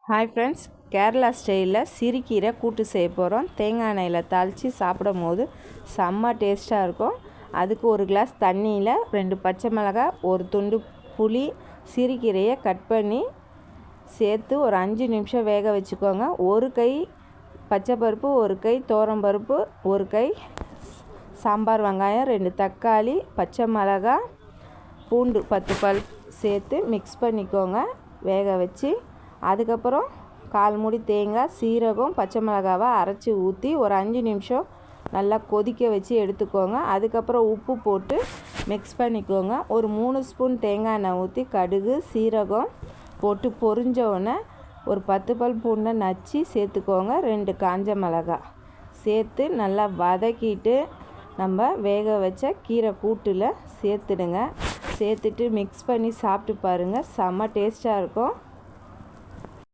Hi friends, Kerala ஸ்டைலில் சிறுகீரை கூட்டு செய்ய போகிறோம். தேங்காய் எண்ணெயில் தாளித்து சாப்பிடும் போது செம்ம டேஸ்ட்டாக இருக்கும். அதுக்கு ஒரு கிளாஸ் தண்ணியில் 2 பச்சை மிளகாய், ஒரு துண்டு புளி, சிறுகீரையை கட் பண்ணி சேர்த்து ஒரு 5 நிமிஷம் வேக வச்சுக்கோங்க. ஒரு கை பச்சை பருப்பு, ஒரு கை பருப்பு, ஒரு கை சாம்பார் வெங்காயம், 2 தக்காளி, பச்சை மிளகாய், பூண்டு 10 பல் சேர்த்து மிக்ஸ் பண்ணிக்கோங்க வேக வச்சு. அதுக்கப்புறம் 1/4 மூடி தேங்காய், சீரகம், பச்சை மிளகாவை அரைச்சி ஊற்றி ஒரு 5 நிமிஷம் நல்லா கொதிக்க வச்சு எடுத்துக்கோங்க. அதுக்கப்புறம் உப்பு போட்டு மிக்ஸ் பண்ணிக்கோங்க. ஒரு 3 ஸ்பூன் தேங்காய் எண்ணெய் ஊற்றி கடுகு, சீரகம் போட்டு பொரிஞ்சோடனே ஒரு 10 பல் பூண்டை நச்சு சேர்த்துக்கோங்க. 2 காஞ்ச மிளகாய் சேர்த்து நல்லா வதக்கிட்டு நம்ம வேக வச்ச கீரை கூட்டில் சேர்த்துடுங்க. சேர்த்துட்டு மிக்ஸ் பண்ணி சாப்பிட்டு பாருங்கள், செம்ம டேஸ்ட்டாக இருக்கும்.